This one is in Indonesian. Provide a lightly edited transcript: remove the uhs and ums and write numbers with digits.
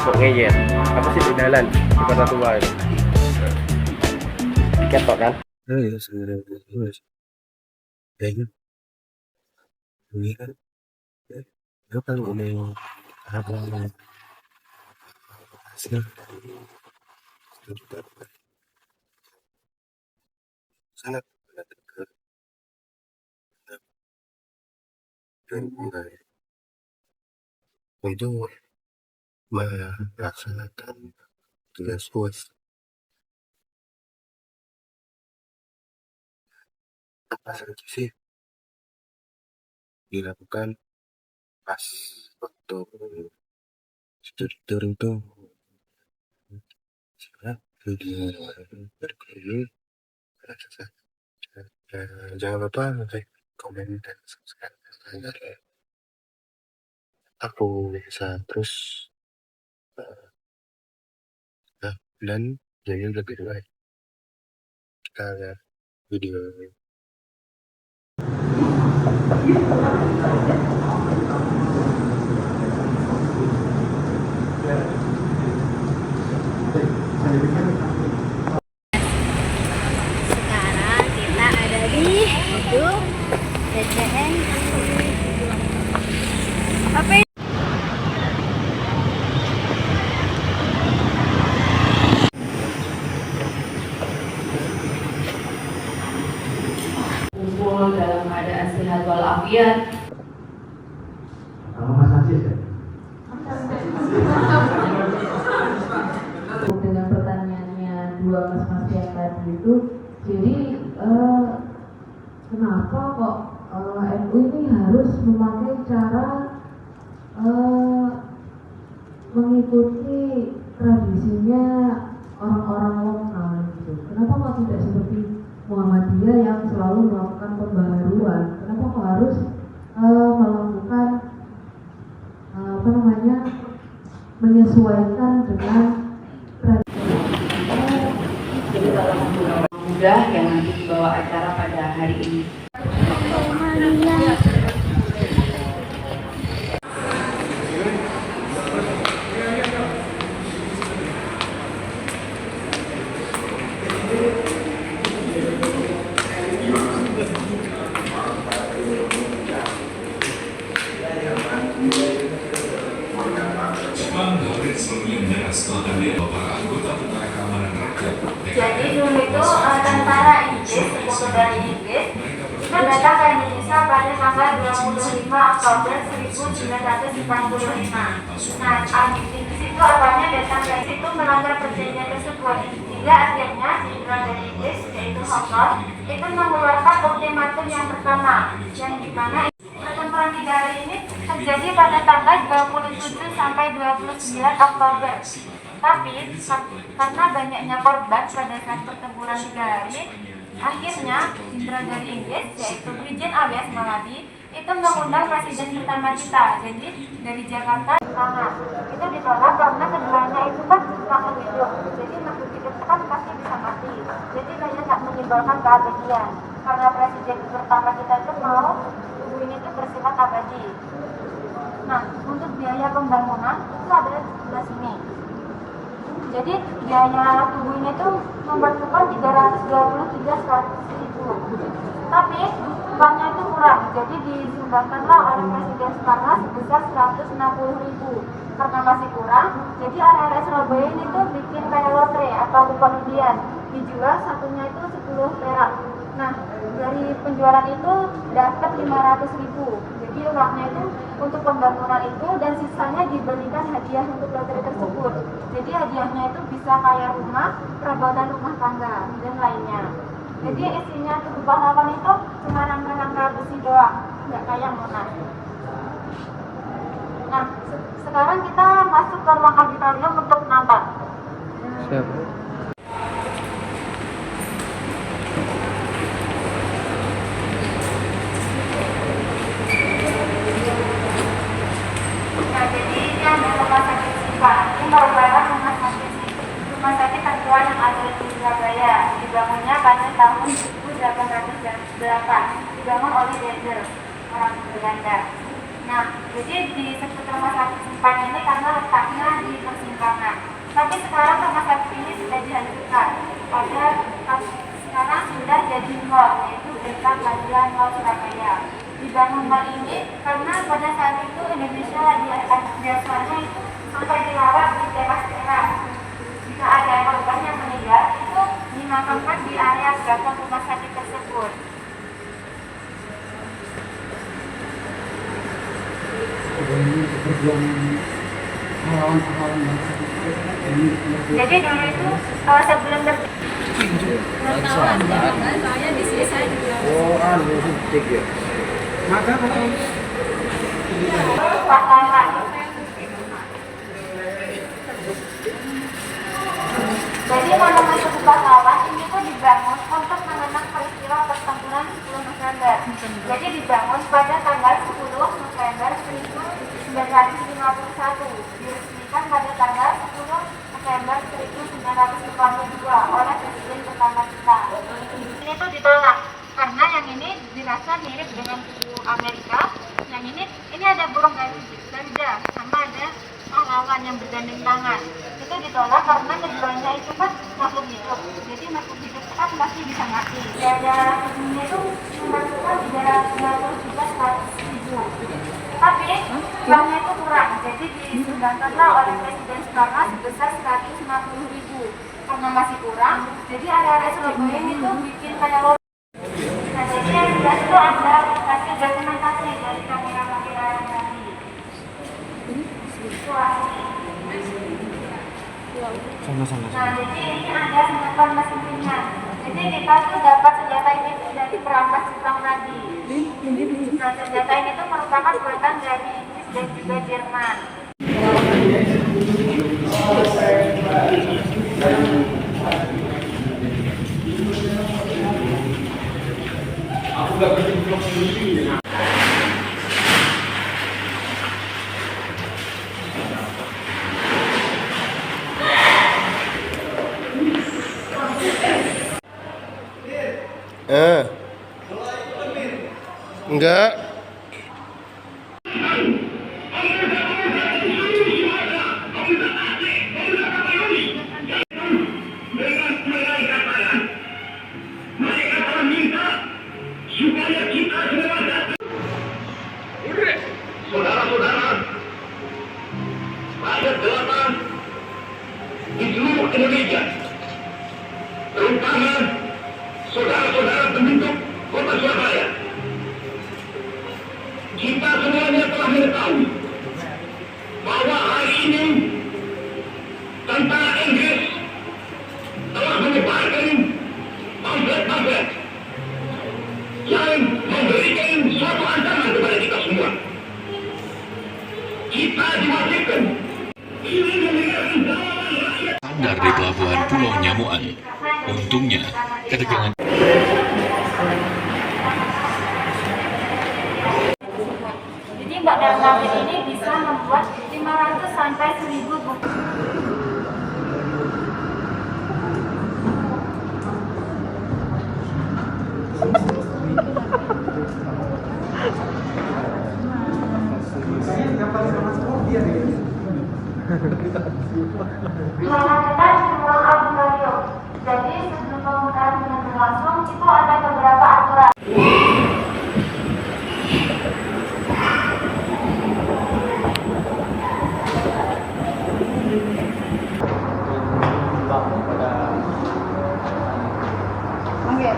Kok ngeyel? Apa sih di jalan? Di kota tua itu. Diketok kan? Ya segera terus kayaknya ini kan ya kalau ini apa hasil sudah sangat dekat dan mulai untuk melaksanakan tugas UAS apa saja sih dilakukan pas waktu studi tour itu silakan video berkerumun jangan lupa like, komen dan subscribe agar aku bisa terus dan jadi lebih baik. Kita lihat video ini. Sekarang kita ada di gedung DCN apa ini? Kumpul dalam keadaan sehat walafiat. Dengan pertanyaannya dua mas-mas yang tadi itu, jadi kenapa kok NU ini harus memakai cara mengikuti tradisinya orang-orang lokal gitu? Kenapa kok tidak seperti Muhammadiyah yang selalu melakukan pembaharuan? Kenapa kok harus melakukan menyesuaikan dengan jadi salah satu mudah yang nanti dibawa acara pada hari ini. Jadi dulu itu tentara Inggris, sekutu dari Inggris, itu datang ke Indonesia pada tanggal 25 Oktober 1945. Nah, Inggris itu awalnya datang ke situ melanggar perjanjian tersebut, sehingga akhirnya jenderal dari Inggris, yaitu Hongkong, itu mengeluarkan ultimatum yang pertama, yang dimana pertempuran 3 hari ini terjadi pada tanggal 27 sampai 29 Oktober. Tapi karena banyaknya korban pada saat pertempuran 3 hari, akhirnya jenderal dari Inggris, yaitu Brigjen A.W.S. Maladi, itu mengundang presiden pertama kita, jadi dari Jakarta ke sana. Itu ditolak karena keduanya itu kan makhluk hidup, jadi makhluk hidup itu kan pasti bisa mati, jadi banyak tak menyebarkan keabadian. Karena presiden pertama kita itu mau tubuh ini itu bersifat abadi. Nah, untuk biaya pembangunan itu ada di sebelah sini. Jadi biaya tubuh ini tuh memerlukan 323.100.000. Tapi uangnya itu kurang, jadi disumbangkanlah oleh Presiden Soekarno sebesar 160.000. Karena masih kurang, jadi area Surabaya ini tuh bikin kayak lotre atau kupon undian, dijual satunya itu 10 perak. Nah, dari penjualan itu dapat 500.000. Jadi uangnya itu untuk pembangunan itu dan sisanya diberikan hadiah untuk lotre tersebut. Jadi hadiahnya itu bisa kayak rumah, perabotan rumah tangga dan lainnya. Jadi isinya tubuh pahlawan itu cuma rangka-rangka besi doang, nggak kayak Monas. Nah, sekarang kita masuk ke ruang auditorium untuk nonton. Siap. Nah, jadi ini ada rumah sakit Sipa. Ini merupakan rumah sakit tertua yang ada di Surabaya. Dibangunnya pada tahun 1808. Dibangun oleh Dender. orang Belanda. Nah, jadi disebut rumah sakit simpan ini karena letaknya di persimpangan. Tapi sekarang rumah sakit ini sudah dihancurkan. Sekarang sudah jadi mall, yaitu BK Pelabuhan Mall Surabaya. Dibangun mall ini karena pada saat itu Indonesia biasanya itu sampai dirawat di teras-teras. Jika ada korban yang meninggal, itu dimakamkan di area belakang rumah sakit tersebut. Jadi dulu itu sebelum Saya di sini saya juga. Oh, titik ya. pahlawan. Jadi monumen Tugu Pahlawan ini tuh dibangun untuk mengenang peristiwa pertempuran 10 November. Jadi dibangun pada tanggal 10 November 1951, diresmikan pada tanggal 10 November 1982 oleh Presiden pertama kita. Ini tuh ditolak karena yang ini dirasa mirip dengan Tugu Amerika. Yang ini ada burung Garuda sama ada pahlawan yang bergandeng tangan. Itu ditolak karena keduanya itu kan makhluk hidup. Jadi makhluk hidup kan pasti bisa mati. Daerah ini itu memasukkan di daerah 90 juga 100.000. Tapi uangnya itu kurang. Jadi disumbangkanlah oleh Presiden Soekarno sebesar 150.000. Karena masih kurang, jadi area-area Surabaya itu bikin kayak lorong. Nah, jadi yang jelas itu ada hasil dokumentasi dari kamera-kamera yang tadi. Nah, jadi ini ada senjata mesinnya. Jadi kita tuh dapat senjata ini dari perampas Jepang tadi. Nah, senjata ini tuh merupakan buatan dari Inggris dan juga Jerman. Enggak. Saudara-saudara, rakyat jelata di seluruh Indonesia, terutama saudara-saudara penduduk kota Surabaya, kita semuanya telah mengetahui bahwa hari ini tentara Inggris telah menyebarkan pamflet-pamflet yang memberikan suatu ancaman kepada kita semua. Kita diwajibkan Sandar di pelabuhan Pulau Nyamuan. Untungnya, ketegangan Jadi Mbak Darmawan ini bisa membuat 500 sampai 1000 buku. Dilanjutkan di ruang auditorium. Jadi sebelum pemutaran yang berlangsung itu ada beberapa aturan. Oke,